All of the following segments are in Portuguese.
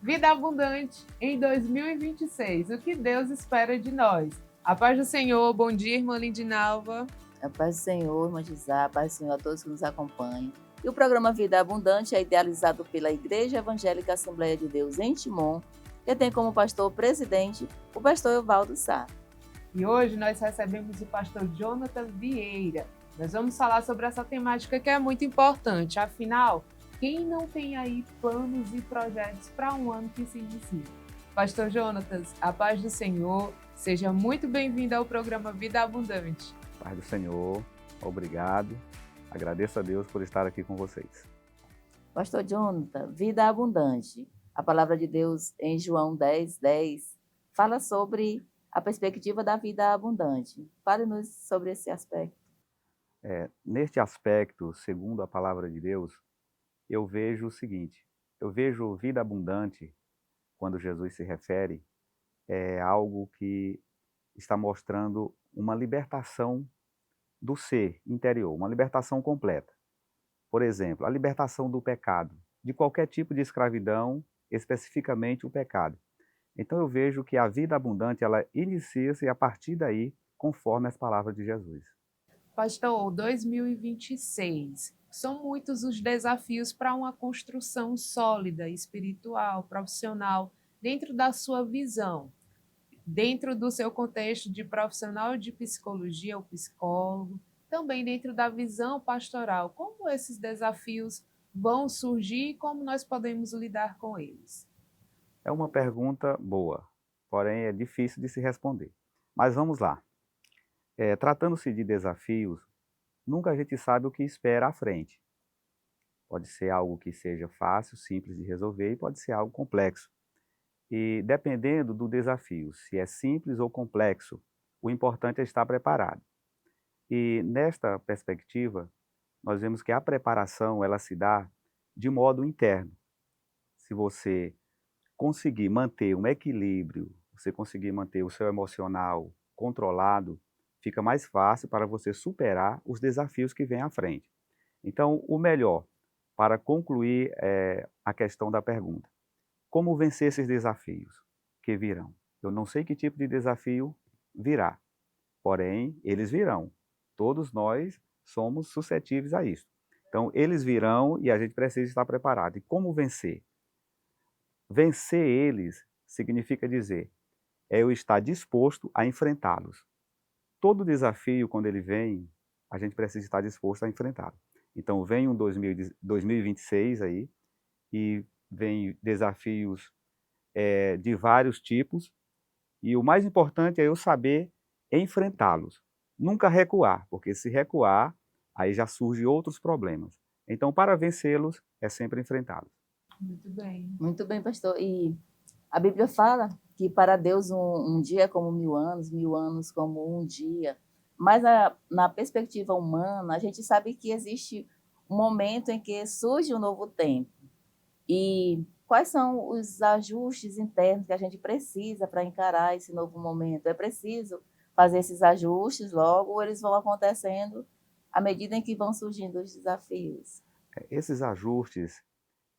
Vida abundante em 2026. O que Deus espera de nós? A paz do Senhor. Bom dia, irmã Lindinalva. A paz do Senhor, irmã Gisá, a paz do Senhor a todos que nos acompanham. E o programa Vida Abundante é idealizado pela Igreja Evangélica Assembleia de Deus em Timon, que tem como pastor presidente o pastor Evaldo Sá. E hoje nós recebemos o pastor Jonathan Vieira. Nós vamos falar sobre essa temática que é muito importante. Afinal, quem não tem aí planos e projetos para um ano que se inicia? Pastor Jonatas, a paz do Senhor. Seja muito bem-vindo ao programa Vida Abundante. Paz do Senhor, obrigado. Agradeço a Deus por estar aqui com vocês. Pastor Jonathan, vida abundante. A palavra de Deus em João 10:10 fala sobre a perspectiva da vida abundante. Fale-nos sobre esse aspecto. Neste aspecto, segundo a palavra de Deus, eu vejo o seguinte: eu vejo vida abundante, quando Jesus se refere, é algo que está mostrando uma libertação do ser interior, uma libertação completa. Por exemplo, a libertação do pecado, de qualquer tipo de escravidão, especificamente o pecado. Então eu vejo que a vida abundante, ela inicia-se a partir daí, conforme as palavras de Jesus. Pastor, 2026. São muitos os desafios para uma construção sólida, espiritual, profissional, dentro da sua visão, dentro do seu contexto de profissional de psicologia ou psicólogo, também dentro da visão pastoral. Como esses desafios vão surgir e como nós podemos lidar com eles? É uma pergunta boa, porém é difícil de se responder. Mas vamos lá. Tratando-se de desafios, nunca a gente sabe o que espera à frente. Pode ser algo que seja fácil, simples de resolver, e pode ser algo complexo. E dependendo do desafio, se é simples ou complexo, o importante é estar preparado. E nesta perspectiva, nós vemos que a preparação ela se dá de modo interno. Se você conseguir manter um equilíbrio, você conseguir manter o seu emocional controlado, fica mais fácil para você superar os desafios que vêm à frente. Então, o melhor para concluir a questão da pergunta: como vencer esses desafios que virão? Eu não sei que tipo de desafio virá, porém, eles virão. Todos nós somos suscetíveis a isso. Então, eles virão e a gente precisa estar preparado. E como vencer? Vencer eles significa dizer, é eu estar disposto a enfrentá-los. Todo desafio, quando ele vem, a gente precisa estar disposto a enfrentá-lo. Então, vem um 2026 aí, e vem desafios de vários tipos, e o mais importante é eu saber enfrentá-los. Nunca recuar, porque se recuar, aí já surgem outros problemas. Então, para vencê-los, é sempre enfrentá-los. Muito bem. Muito bem, pastor. E a Bíblia fala que para Deus um dia é como 1000 anos como um dia. Mas na perspectiva humana, a gente sabe que existe um momento em que surge um novo tempo. E quais são os ajustes internos que a gente precisa para encarar esse novo momento? É preciso fazer esses ajustes logo ou eles vão acontecendo à medida em que vão surgindo os desafios? Esses ajustes,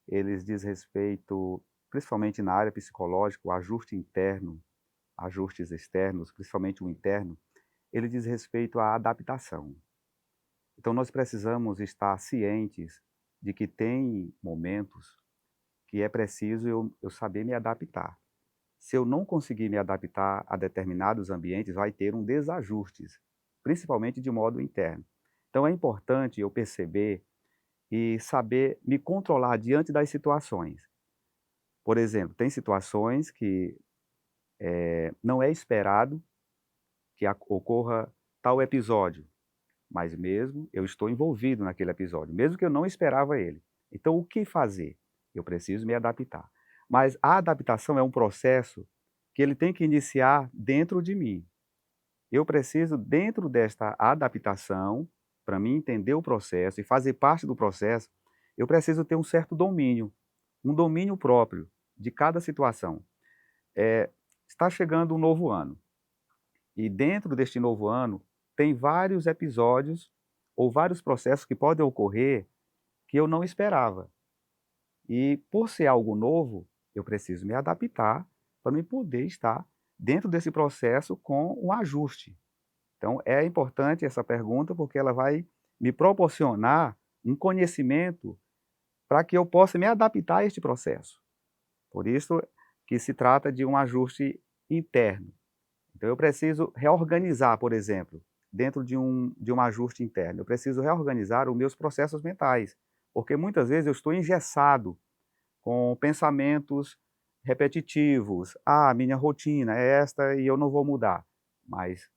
eles diz respeito, principalmente na área psicológica, o ajuste interno, ajustes externos, principalmente o interno, ele diz respeito à adaptação. Então nós precisamos estar cientes de que tem momentos que é preciso eu saber me adaptar. Se eu não conseguir me adaptar a determinados ambientes, vai ter um desajustes, principalmente de modo interno. Então é importante eu perceber e saber me controlar diante das situações. Por exemplo, tem situações que não é esperado que ocorra tal episódio, mas mesmo eu estou envolvido naquele episódio, mesmo que eu não esperava ele. Então, o que fazer? Eu preciso me adaptar. Mas a adaptação é um processo que ele tem que iniciar dentro de mim. Eu preciso, dentro desta adaptação, para mim entender o processo e fazer parte do processo, eu preciso ter um certo domínio, um domínio próprio de cada situação. Está chegando um novo ano, e dentro deste novo ano, tem vários episódios ou vários processos que podem ocorrer que eu não esperava. E por ser algo novo, Eu preciso me adaptar para me poder estar dentro desse processo com um ajuste. Então, é importante essa pergunta, porque ela vai me proporcionar um conhecimento para que eu possa me adaptar a este processo. Por isso que se trata de um ajuste interno. Então, eu preciso reorganizar, por exemplo, dentro de um ajuste interno, eu preciso reorganizar os meus processos mentais, porque muitas vezes eu estou engessado com pensamentos repetitivos. Ah, minha rotina é esta e eu não vou mudar. Mas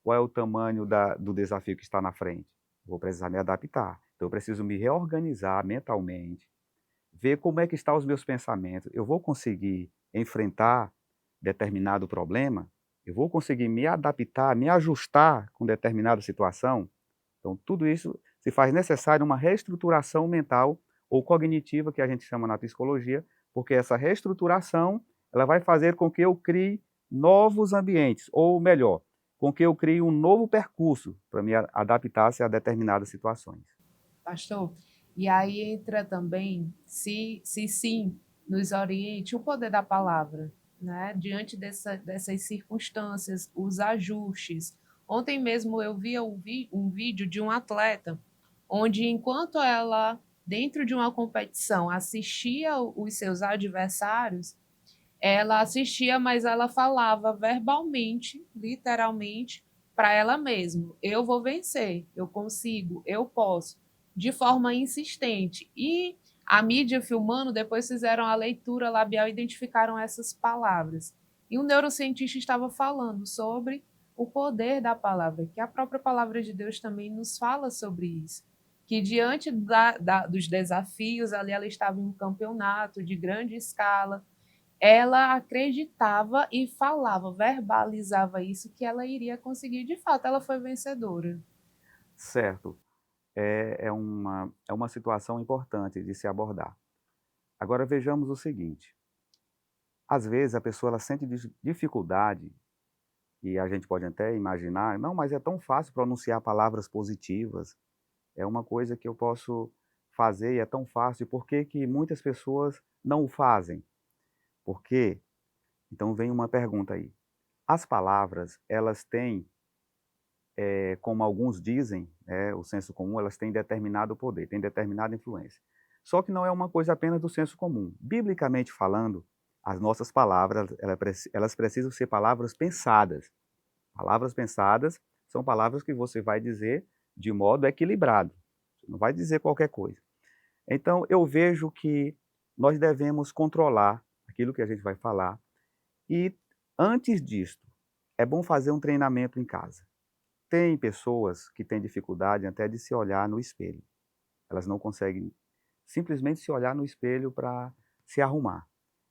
qual é o tamanho do desafio que está na frente? Vou precisar me adaptar. Então, eu preciso me reorganizar mentalmente, ver como é que estão os meus pensamentos. Eu vou conseguir enfrentar determinado problema? Eu vou conseguir me adaptar, me ajustar com determinada situação? Então, tudo isso se faz necessário uma reestruturação mental ou cognitiva, que a gente chama na psicologia, porque essa reestruturação ela vai fazer com que eu crie novos ambientes, ou melhor, com que eu crie um novo percurso para me adaptar-se a determinadas situações. Pastor, e aí entra também, se sim, nos oriente o poder da palavra, né? Diante dessas circunstâncias, os ajustes. Ontem mesmo eu vi um vídeo de um atleta, onde enquanto ela, dentro de uma competição, assistia os seus adversários, ela assistia, mas ela falava verbalmente, literalmente, para ela mesma: eu vou vencer, eu consigo, eu posso, de forma insistente. E a mídia filmando, depois fizeram a leitura labial e identificaram essas palavras. E um neurocientista estava falando sobre o poder da palavra, que a própria palavra de Deus também nos fala sobre isso. Que diante dos desafios, ali ela estava em um campeonato de grande escala, ela acreditava e falava, verbalizava isso, que ela iria conseguir. De fato, ela foi vencedora. Certo. É uma situação importante de se abordar. Agora vejamos o seguinte, às vezes a pessoa ela sente dificuldade, e a gente pode até imaginar, não, mas é tão fácil pronunciar palavras positivas, é uma coisa que eu posso fazer e é tão fácil, por que que muitas pessoas não o fazem? Por quê? Então vem uma pergunta aí. As palavras, elas têm, como alguns dizem, o senso comum, elas têm determinado poder, têm determinada influência. Só que não é uma coisa apenas do senso comum. Biblicamente falando, as nossas palavras, elas precisam ser palavras pensadas. Palavras pensadas são palavras que você vai dizer de modo equilibrado. Você não vai dizer qualquer coisa. Então, eu vejo que nós devemos controlar aquilo que a gente vai falar. E, antes disto, é bom fazer um treinamento em casa. Tem pessoas que têm dificuldade até de se olhar no espelho. Elas não conseguem simplesmente se olhar no espelho para se arrumar.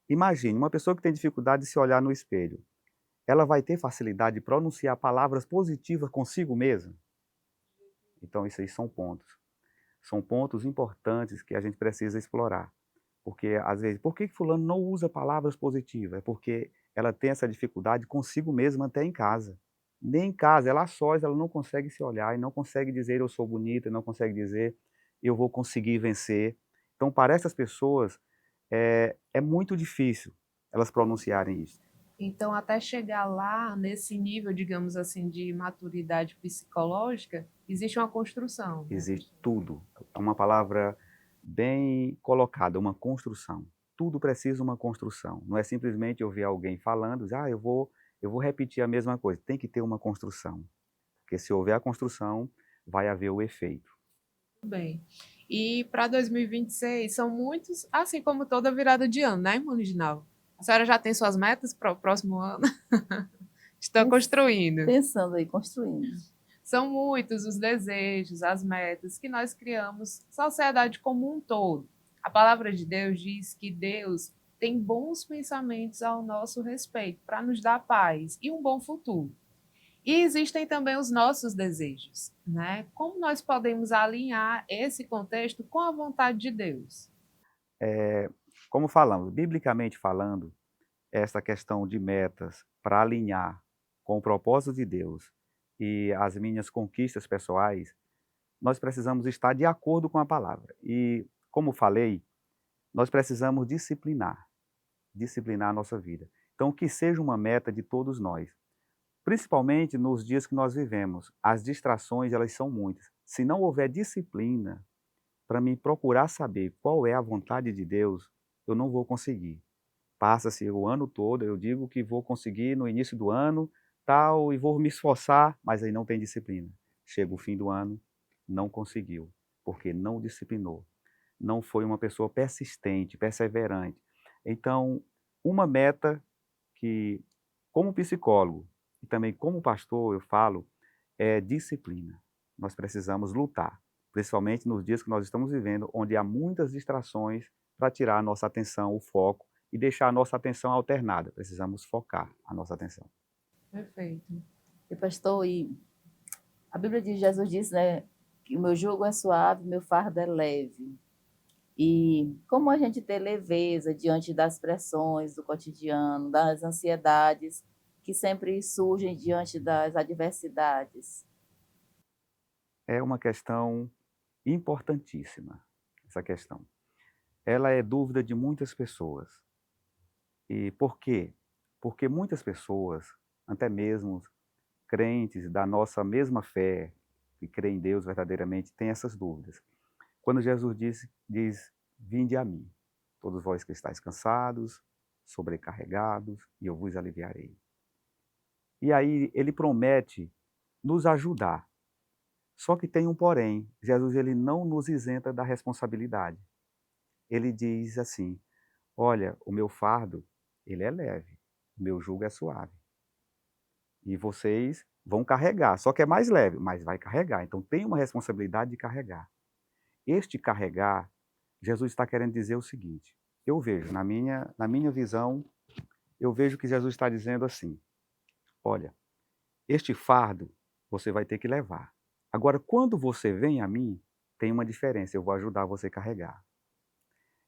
Imagine, uma pessoa que tem dificuldade de se olhar no espelho, ela vai ter facilidade de pronunciar palavras positivas consigo mesma? Então, isso aí são pontos. São pontos importantes que a gente precisa explorar. Porque, às vezes, por que fulano não usa palavras positivas? É porque ela tem essa dificuldade consigo mesma até em casa. Nem em casa, ela a sós, ela não consegue se olhar e não consegue dizer eu sou bonita, não consegue dizer eu vou conseguir vencer. Então, para essas pessoas, é muito difícil elas pronunciarem isso. Então, até chegar lá, nesse nível, digamos assim, de maturidade psicológica, existe uma construção, né? Existe tudo. É uma palavra bem colocada, uma construção. Tudo precisa uma construção. Não é simplesmente eu ver alguém falando, dizer, eu vou repetir a mesma coisa. Tem que ter uma construção. Porque se houver a construção, vai haver o efeito. Tudo bem. E para 2026, são muitos, assim como toda virada de ano, né, irmã Reginaldo? A senhora já tem suas metas para o próximo ano? Estou construindo. Pensando aí, construindo. São muitos os desejos, as metas que nós criamos, sociedade como um todo. A palavra de Deus diz que Deus tem bons pensamentos ao nosso respeito, para nos dar paz e um bom futuro. E existem também os nossos desejos, né? Como nós podemos alinhar esse contexto com a vontade de Deus? Como falamos, biblicamente falando, essa questão de metas para alinhar com o propósito de Deus e as minhas conquistas pessoais, nós precisamos estar de acordo com a palavra. E, como falei, nós precisamos disciplinar. disciplinar a nossa vida. Então, que seja uma meta de todos nós. Principalmente nos dias que nós vivemos. As distrações, elas são muitas. Se não houver disciplina para mim procurar saber qual é a vontade de Deus, eu não vou conseguir. Passa-se o ano todo, eu digo que vou conseguir no início do ano, tal, e vou me esforçar, mas aí não tem disciplina. Chega o fim do ano, não conseguiu, porque não disciplinou. Não foi uma pessoa persistente, perseverante. Então, uma meta que, como psicólogo e também como pastor, eu falo, é disciplina. Nós precisamos lutar, principalmente nos dias que nós estamos vivendo, onde há muitas distrações para tirar a nossa atenção, o foco, e deixar a nossa atenção alternada. Precisamos focar a nossa atenção. Perfeito. E pastor, a Bíblia diz, Jesus disse, né, que o meu jugo é suave, meu fardo é leve. E como a gente ter leveza diante das pressões do cotidiano, das ansiedades que sempre surgem diante das adversidades? É uma questão importantíssima, essa questão. Ela é dúvida de muitas pessoas. E por quê? Porque muitas pessoas, até mesmo crentes da nossa mesma fé, que creem em Deus verdadeiramente, têm essas dúvidas. Quando Jesus diz, vinde a mim, todos vós que estáis cansados, sobrecarregados, e eu vos aliviarei. E aí ele promete nos ajudar. Só que tem um porém, Jesus ele não nos isenta da responsabilidade. Ele diz assim, olha, o meu fardo, ele é leve, o meu jugo é suave. E vocês vão carregar, só que é mais leve, mas vai carregar. Então tem uma responsabilidade de carregar. Este carregar, Jesus está querendo dizer o seguinte, eu vejo, na minha visão, eu vejo que Jesus está dizendo assim, olha, este fardo você vai ter que levar. Agora, quando você vem a mim, tem uma diferença, eu vou ajudar você a carregar.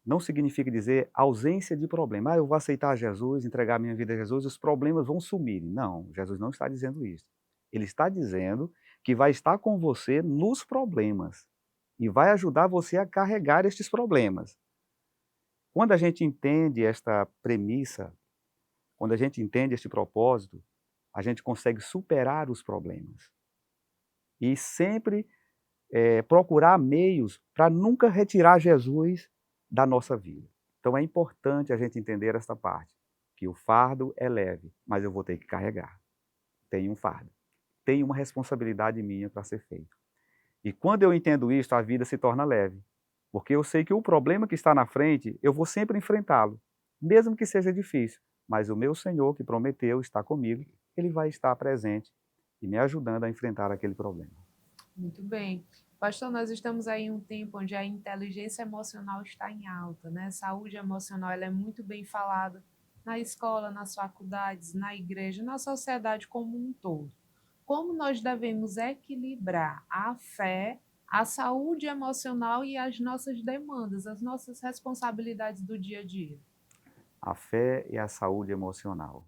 Não significa dizer ausência de problema. Eu vou aceitar Jesus, entregar minha vida a Jesus, os problemas vão sumir. Não, Jesus não está dizendo isso. Ele está dizendo que vai estar com você nos problemas e vai ajudar você a carregar estes problemas. Quando a gente entende esta premissa, quando a gente entende este propósito, a gente consegue superar os problemas. E sempre procurar meios para nunca retirar Jesus da nossa vida. Então é importante a gente entender esta parte, que o fardo é leve, mas eu vou ter que carregar. Tem um fardo. Tem uma responsabilidade minha para ser feito. E quando eu entendo isso, a vida se torna leve. Porque eu sei que o problema que está na frente, eu vou sempre enfrentá-lo, mesmo que seja difícil. Mas o meu Senhor, que prometeu estar comigo, Ele vai estar presente e me ajudando a enfrentar aquele problema. Muito bem. Pastor, nós estamos aí em um tempo onde a inteligência emocional está em alta, né? Saúde emocional, ela é muito bem falada na escola, nas faculdades, na igreja, na sociedade como um todo. Como nós devemos equilibrar a fé, a saúde emocional e as nossas demandas, as nossas responsabilidades do dia a dia? A fé e a saúde emocional.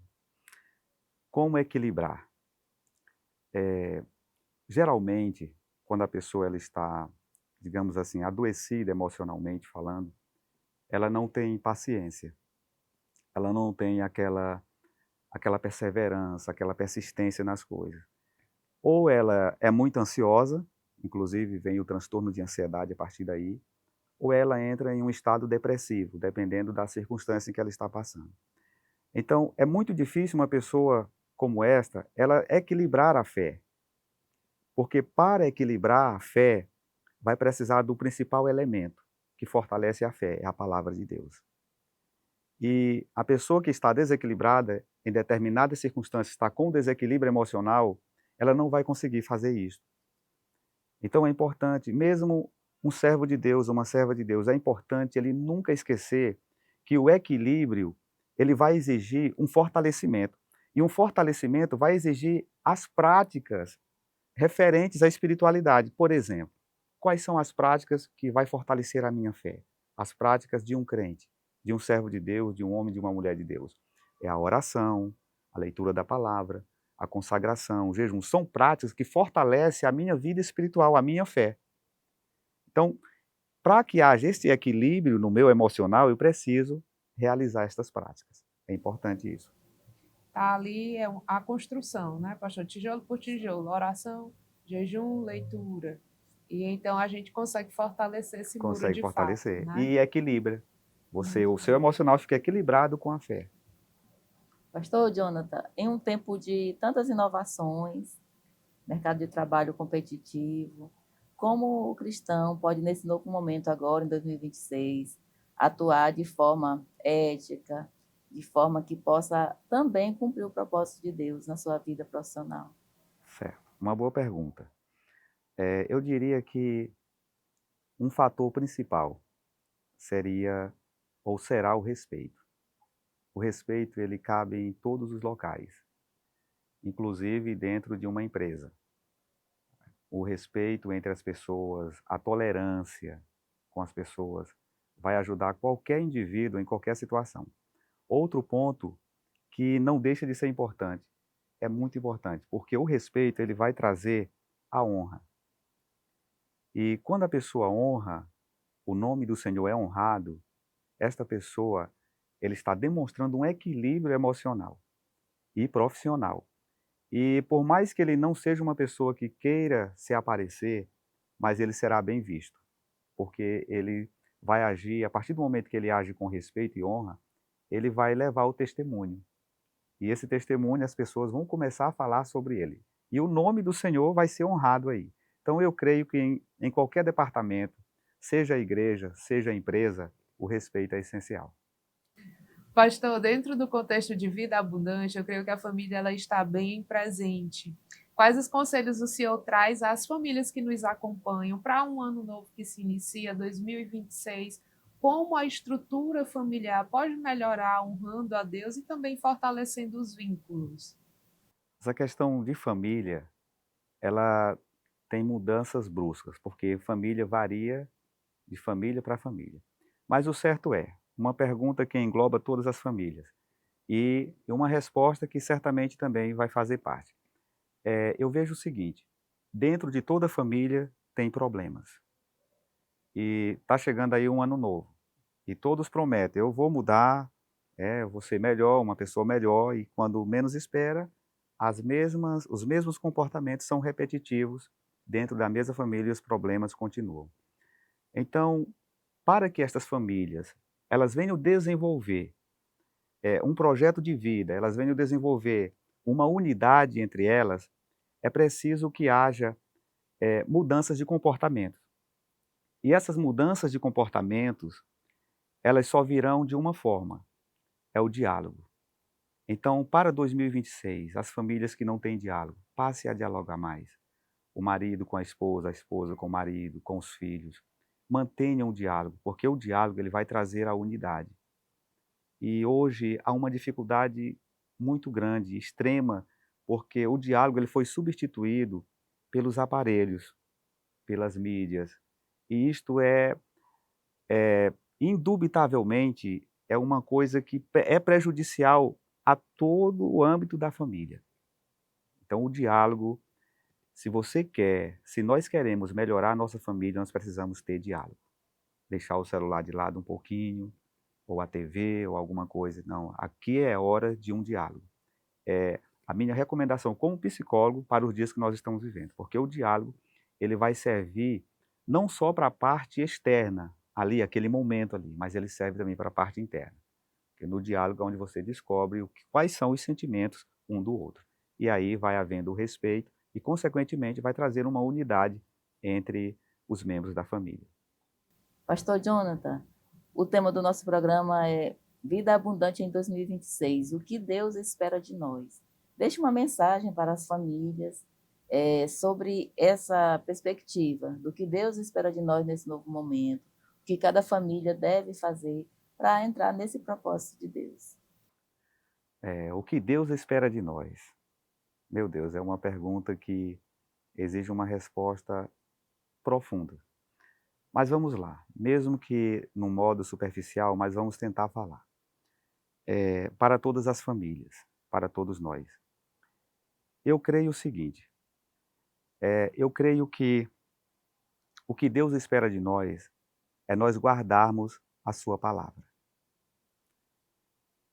Como equilibrar? Geralmente, quando a pessoa ela está, digamos assim, adoecida emocionalmente falando, ela não tem paciência, ela não tem aquela perseverança, aquela persistência nas coisas. Ou ela é muito ansiosa, inclusive vem o transtorno de ansiedade a partir daí, ou ela entra em um estado depressivo, dependendo da circunstância em que ela está passando. Então, é muito difícil uma pessoa como esta, ela equilibrar a fé. Porque para equilibrar a fé, vai precisar do principal elemento que fortalece a fé, é a palavra de Deus. E a pessoa que está desequilibrada, em determinadas circunstâncias, está com desequilíbrio emocional, ela não vai conseguir fazer isso. Então é importante, mesmo um servo de Deus, uma serva de Deus, é importante ele nunca esquecer que o equilíbrio, ele vai exigir um fortalecimento. E um fortalecimento vai exigir as práticas referentes à espiritualidade. Por exemplo, quais são as práticas que vai fortalecer a minha fé? As práticas de um crente, de um servo de Deus, de um homem, de uma mulher de Deus. É a oração, a leitura da palavra, a consagração, o jejum. São práticas que fortalecem a minha vida espiritual, a minha fé. Então, para que haja esse equilíbrio no meu emocional, eu preciso realizar estas práticas. É importante isso. Tá ali a construção, né, pastor? Tijolo por tijolo, oração, jejum, leitura. E então a gente consegue fortalecer esse muro Consegue de fato, fortalecer. né? E equilibra. O Muito seu bem. emocional fica equilibrado com a fé. Pastor Jonathan, em um tempo de tantas inovações, mercado de trabalho competitivo, como o cristão pode, nesse novo momento agora, em 2026, atuar de forma ética, de forma que possa também cumprir o propósito de Deus na sua vida profissional? Certo. Uma boa pergunta. Eu diria que um fator principal seria ou será o respeito. O respeito ele cabe em todos os locais, inclusive dentro de uma empresa. O respeito entre as pessoas, a tolerância com as pessoas, vai ajudar qualquer indivíduo em qualquer situação. Outro ponto que não deixa de ser importante, é muito importante, porque o respeito ele vai trazer a honra. E quando a pessoa honra, o nome do Senhor é honrado, esta pessoa ele está demonstrando um equilíbrio emocional e profissional. E por mais que ele não seja uma pessoa que queira se aparecer, mas ele será bem visto, porque ele vai agir, a partir do momento que ele age com respeito e honra, ele vai levar o testemunho. E esse testemunho as pessoas vão começar a falar sobre ele. E o nome do Senhor vai ser honrado aí. Então eu creio que em qualquer departamento, seja a igreja, seja a empresa, o respeito é essencial. Pastor, dentro do contexto de vida abundante, eu creio que a família ela está bem presente. Quais os conselhos o senhor traz às famílias que nos acompanham para um ano novo que se inicia, 2026? Como a estrutura familiar pode melhorar honrando a Deus e também fortalecendo os vínculos? Essa questão de família, ela tem mudanças bruscas, porque família varia de família para família. Mas o certo é, uma pergunta que engloba todas as famílias e uma resposta que certamente também vai fazer parte. Eu vejo o seguinte, dentro de toda família tem problemas. E está chegando aí um ano novo. E todos prometem, eu vou mudar, eu vou ser melhor, uma pessoa melhor, e quando menos espera, os mesmos comportamentos são repetitivos dentro da mesma família e os problemas continuam. Então, para que estas famílias elas venham desenvolver um projeto de vida, elas venham desenvolver uma unidade entre elas, é preciso que haja mudanças de comportamento. E essas mudanças de comportamentos, elas só virão de uma forma, é o diálogo. Então, para 2026, as famílias que não têm diálogo, passe a dialogar mais. O marido com a esposa com o marido, com os filhos. Mantenham o diálogo, porque o diálogo ele vai trazer a unidade. E hoje há uma dificuldade muito grande, extrema, porque o diálogo ele foi substituído pelos aparelhos, pelas mídias. E isto indubitavelmente, é uma coisa que é prejudicial a todo o âmbito da família. Então, o diálogo, se nós queremos melhorar a nossa família, nós precisamos ter diálogo. Deixar o celular de lado um pouquinho, ou a TV, ou alguma coisa. Não, aqui é hora de um diálogo. É a minha recomendação como psicólogo para os dias que nós estamos vivendo, porque o diálogo ele vai servir não só para a parte externa, ali, aquele momento ali, mas ele serve também para a parte interna. Porque no diálogo é onde você descobre quais são os sentimentos um do outro. E aí vai havendo o respeito e, consequentemente, vai trazer uma unidade entre os membros da família. Pastor Jonathan, o tema do nosso programa é Vida Abundante em 2026. O que Deus espera de nós? Deixe uma mensagem para as famílias sobre essa perspectiva do que Deus espera de nós nesse novo momento, o que cada família deve fazer para entrar nesse propósito de Deus. O que Deus espera de nós? Meu Deus, é uma pergunta que exige uma resposta profunda. Mas vamos lá, mesmo que num modo superficial, mas vamos tentar falar. Para todas as famílias, para todos nós. Eu creio o seguinte, eu creio que o que Deus espera de nós é nós guardarmos a sua palavra.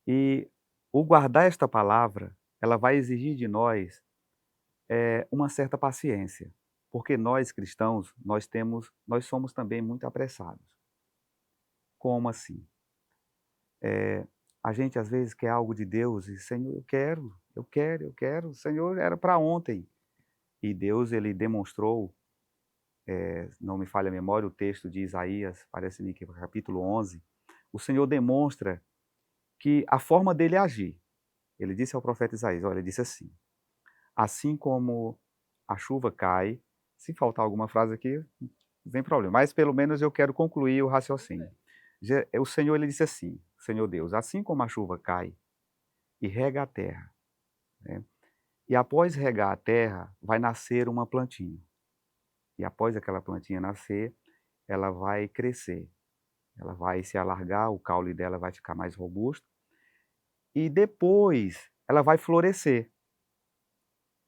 E o guardar esta palavra, ela vai exigir de nós uma certa paciência, porque nós cristãos, nós somos também muito apressados. Como assim? A gente às vezes quer algo de Deus e, Senhor, eu quero, Senhor, era para ontem. E Deus, ele demonstrou, não me falha a memória, o texto de Isaías, parece-me que é capítulo 11, o Senhor demonstra que a forma dele agir. Ele disse ao profeta Isaías, olha, ele disse assim como a chuva cai, se faltar alguma frase aqui, não tem problema, mas pelo menos eu quero concluir o raciocínio. O Senhor, ele disse assim, Senhor Deus, assim como a chuva cai e rega a terra, né? E após regar a terra, vai nascer uma plantinha. E após aquela plantinha nascer, ela vai crescer. Ela vai se alargar, o caule dela vai ficar mais robusto. E depois ela vai florescer.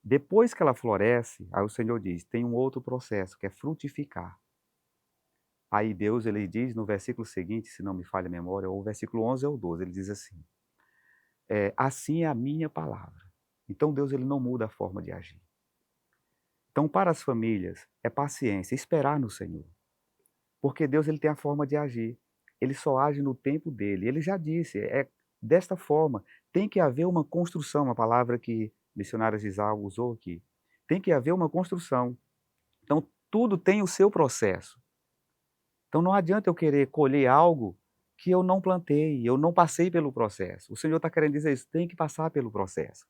Depois que ela floresce, aí o Senhor diz, tem um outro processo, que é frutificar. Aí Deus, ele diz no versículo seguinte, se não me falha a memória, ou o versículo 11 ou 12, ele diz assim, assim é a minha palavra. Então Deus, ele não muda a forma de agir. Então, para as famílias, é paciência, esperar no Senhor. Porque Deus, ele tem a forma de agir. Ele só age no tempo dele. Ele já disse, desta forma. Tem que haver uma construção, uma palavra que o missionário Gisal usou aqui. Tem que haver uma construção. Então, tudo tem o seu processo. Então, não adianta eu querer colher algo que eu não plantei, eu não passei pelo processo. O Senhor está querendo dizer isso, tem que passar pelo processo.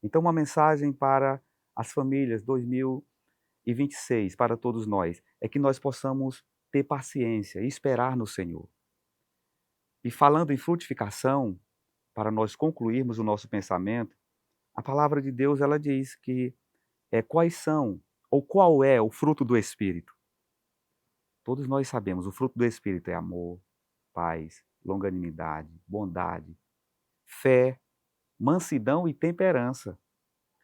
Então, uma mensagem para as famílias 2026, para todos nós, é que nós possamos ter paciência e esperar no Senhor. E falando em frutificação, para nós concluirmos o nosso pensamento, a palavra de Deus, ela diz que quais são, ou qual é o fruto do Espírito. Todos nós sabemos, o fruto do Espírito é amor, paz, longanimidade, bondade, fé, mansidão e temperança.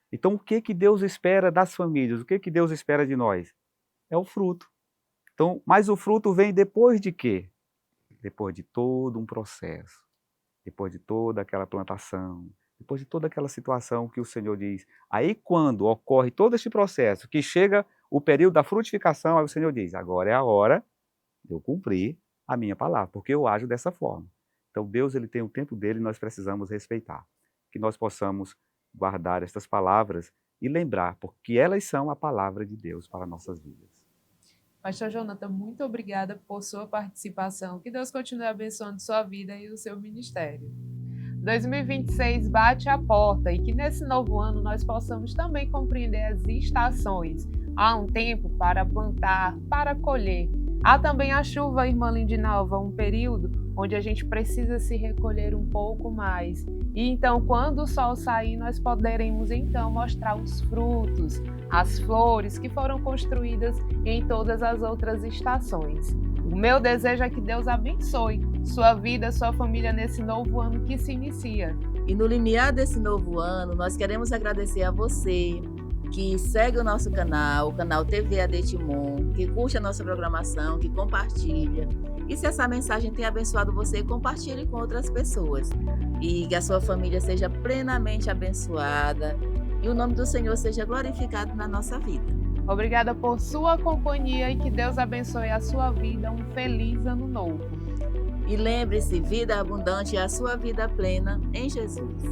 Então, o que Deus espera das famílias? O que Deus espera de nós? É o fruto. Então, mas o fruto vem depois de quê? Depois de todo um processo, depois de toda aquela plantação, depois de toda aquela situação que o Senhor diz. Aí, quando ocorre todo este processo, que chega o período da frutificação, aí o Senhor diz, agora é a hora de eu cumprir a minha palavra, porque eu ajo dessa forma. Então, Deus, ele tem o tempo dele e nós precisamos respeitar. Que nós possamos guardar estas palavras e lembrar, porque elas são a palavra de Deus para nossas vidas. Pastor Jonathan, muito obrigada por sua participação. Que Deus continue abençoando sua vida e o seu ministério. 2026 bate a porta e que nesse novo ano nós possamos também compreender as estações. Há um tempo para plantar, para colher. Há também a chuva, irmã Lindinalva, um período onde a gente precisa se recolher um pouco mais. E então, quando o sol sair, nós poderemos então mostrar os frutos, as flores que foram construídas em todas as outras estações. O meu desejo é que Deus abençoe sua vida, sua família nesse novo ano que se inicia. E no limiar desse novo ano, nós queremos agradecer a você que segue o nosso canal, o canal TV AD Timon, que curte a nossa programação, que compartilha. E se essa mensagem tem abençoado você, compartilhe com outras pessoas. E que a sua família seja plenamente abençoada e o nome do Senhor seja glorificado na nossa vida. Obrigada por sua companhia e que Deus abençoe a sua vida. Um feliz ano novo. E lembre-se, vida abundante é a sua vida plena em Jesus.